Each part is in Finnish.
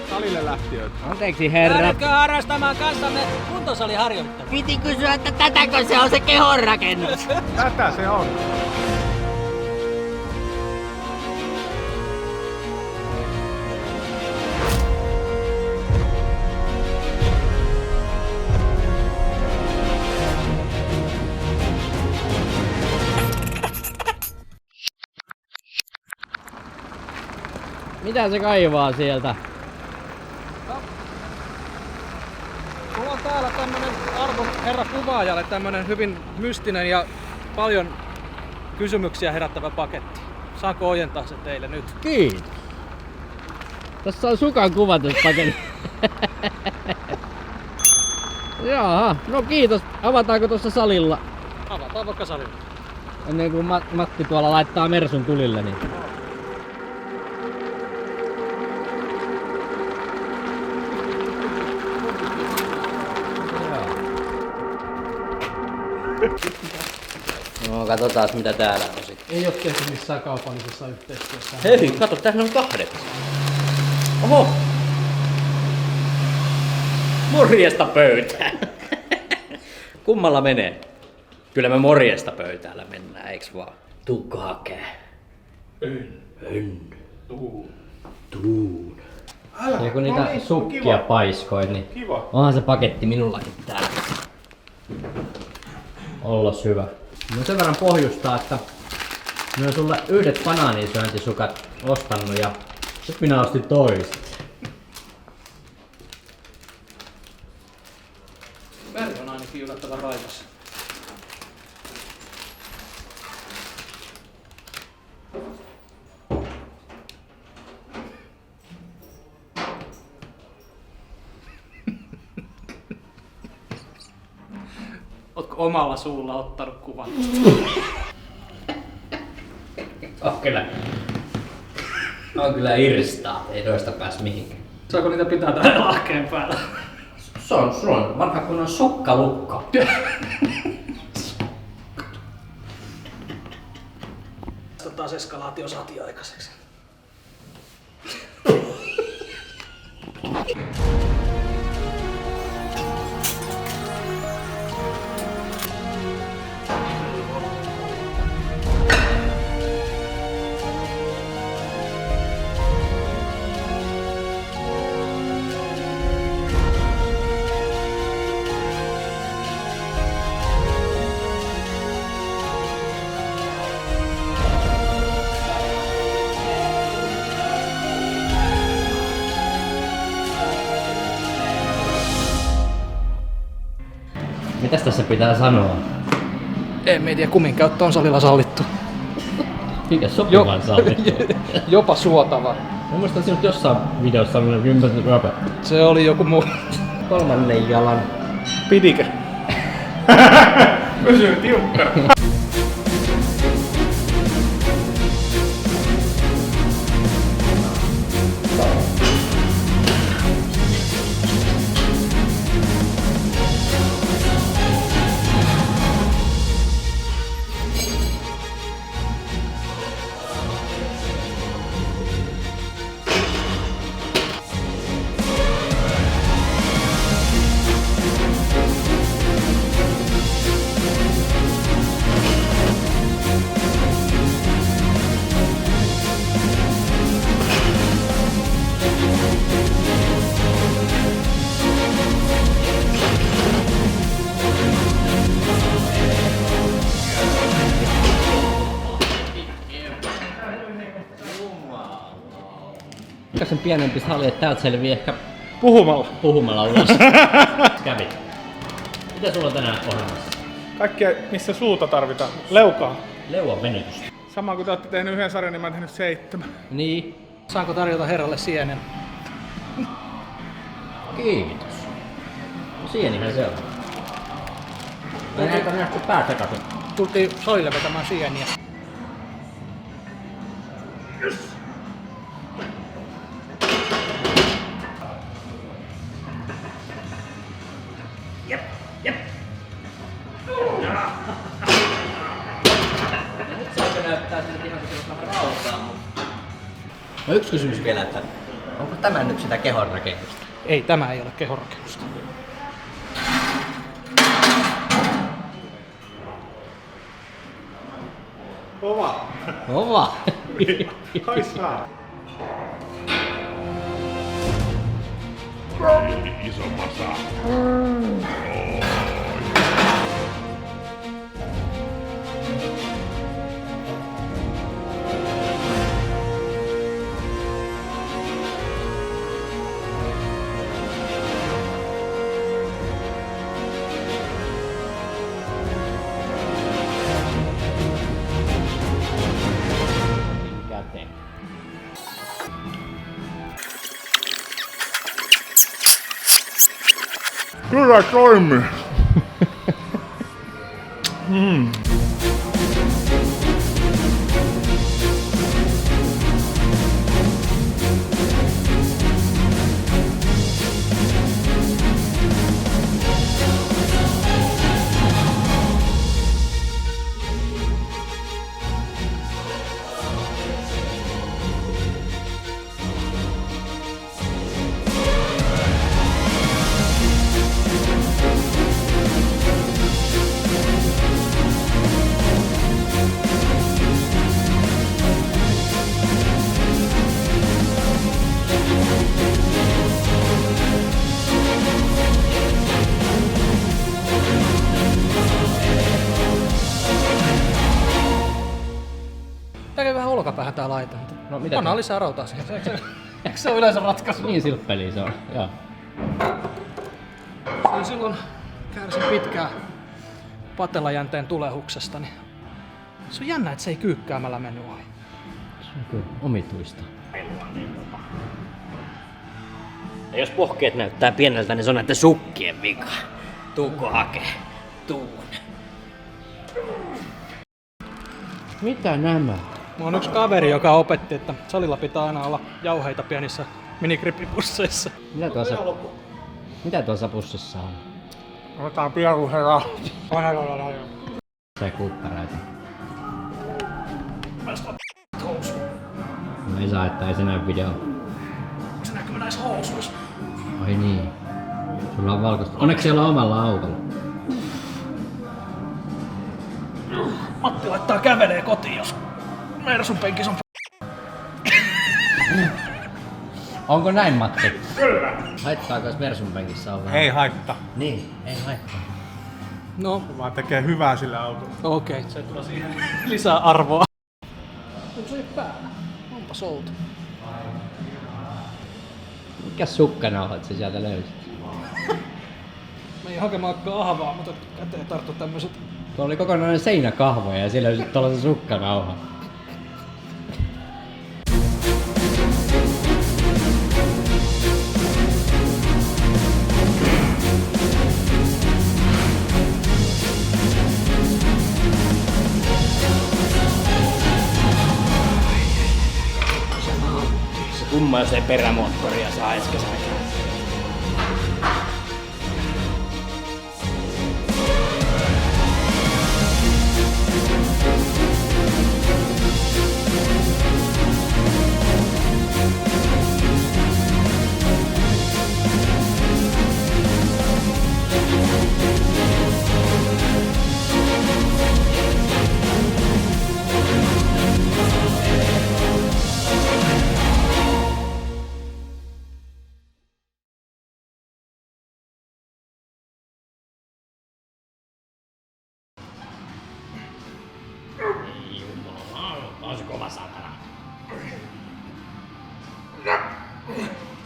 salille lähtiöitä. Anteeksi herra. Lähdekö harrastamaan kanssamme kuntosaliharjoittelua? Piti kysyä, että tätäkö se on se kehonrakennus? Tätä se on. Mitä se kaivaa sieltä? Mulla on täällä tämmönen arvon herra kuvaajalle tämmönen hyvin mystinen ja paljon kysymyksiä herättävä paketti. Saanko ojentaa se teille nyt? Kiitos. Tässä on Sukan kuvatuspaketti. Jaa, no kiitos. Avataanko tuossa salilla? Avataan vaikka salilla. Ennen kuin Matti tuolla laittaa Mersun tulille, niin... No katsotaan mitä täällä on sitten. Ei oo tehty missään kaupallisessa yhteistyössä. Hei, kato, tässä on 8. Oho! Morjesta pöytään! Kummalla menee? Kyllä me morjesta pöytäällä mennään, eiks vaan? Tuukko hakee? En. Tuun. Ja kun niitä sukkia paiskoit, niin Kiva. onhan se paketti minullakin täällä. Ollos hyvä. No sen verran pohjustaa, että minä olen sulle yhdet banaanisyöntisukat ostanut ja sit minä ostin toiset. Väri on ainakin yllättävän raikas. Ootko omalla suulla ottanut kuvan? On kyllä irstaa, ei toista pääs mihinkään. Saako niitä pitää täällä lahkeen päällä? Se on vanha kunnon sukkalukko. Taas eskalaatio saatiin aikaiseksi. Mitäs tässä pitää sanoa? En tiedä, kummin käyttö on salilla sallittu. Mikä sopivan sallittu? Jopa suotava. Mä muistan sinut jossain videossa sanonut ympäristöt rapet. Se oli joku muu. 3. jalan. Pidikö? Pysyy tiukkana. Mikä sen pienempi sali, että täältä selvii ehkä Puhumalla. ulos. Kävit. Mitä sulla on tänään ohjelmassa? Kaikkea, missä suuta tarvitaan. Leukaa. Leuan venytys. Sama kuin te olette tehnyt yhden sarjan, niin mä oon tehnyt 7. Niin. Saanko tarjota herralle sienen? Kiitos. No sienihän se on. Mennäänkö nähty päät sekaisin? Tultiin salille vetämään sieniä. Nyt saako näyttää siltä ihan kuin se olisi vähän rautaa. No yksi kysymys vielä, että Onko tämä nyt sitä kehonrakennusta? Ei, tämä ei ole kehonrakennusta. Kova. Kova! Kai saa. Iso masa. Käteen. Kyllä toimii. Tää vähän olkapäähän tää laite. No mitä Pannaan te- lisää rautaa siihen. Eikö se ole yleensä ratkaisu? Niin silppeli se on, joo. Silloin kärsin pitkää patelajänteen tulehuksesta, niin se on jännä, että se ei kyykkäämällä mennyt ohi. Se on kyllä omituista. Ja jos pohkeet näyttää pieneltä, niin se on näiden sukkien vika. Tuukko hakee? Tuun. Mitä nämä? Mulla on yksi kaveri, joka opetti, että salilla pitää aina olla jauheita pienissä minigripipusseissa. Mitä tuossa pussissa on? Otetaan pieruheraa. Se kuupparäitä. No ei saa, että ei se näy video. Se näkyy näissä housuissa. Ai niin. Sulla on valkoista. Onneksi siellä on omalla autolla. Matti laittaa kävelee kotiin, jos Mersun penkissä on Onko näin, Matti? Kyllä. Haittaako jos Mersun penkissä on vähän? Ei haittaa. Niin, ei haittaa. No, Vaan tekee hyvää sillä autolla. okei, se tuo siihen lisää arvoa. Onko se päällä? Onpa soutu. Mikä sukkanauhat se sieltä löysit? Menin hakemaan kahvaa, mutta käteen tarttu tämmöset. Tuolla oli kokonainen seinäkahvoja ja siellä löysit tuollaisen sukkanauhan. Se kumma, jos ei perämoottoria saa ensi kesänä. On se kova satana.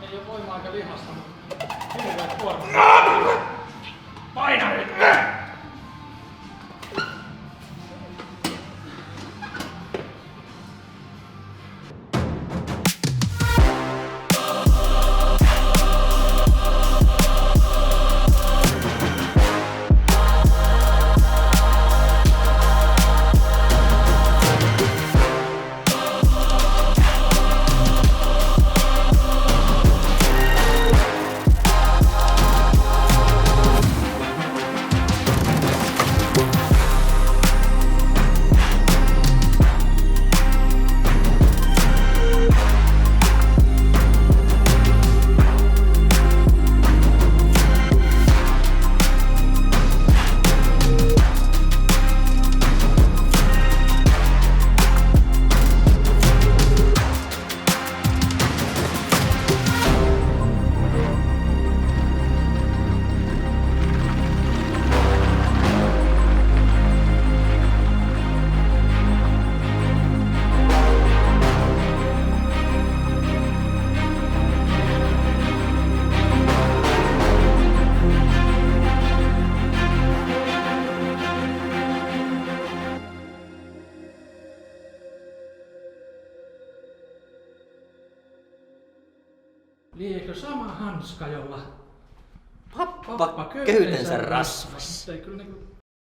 Ei oo voimaa eikä lihasta, mutta hirveet kuormat. Paina nyt! Liekö sama hanska, jolla Pappa köytensä rasvas. Ei kyllä niinku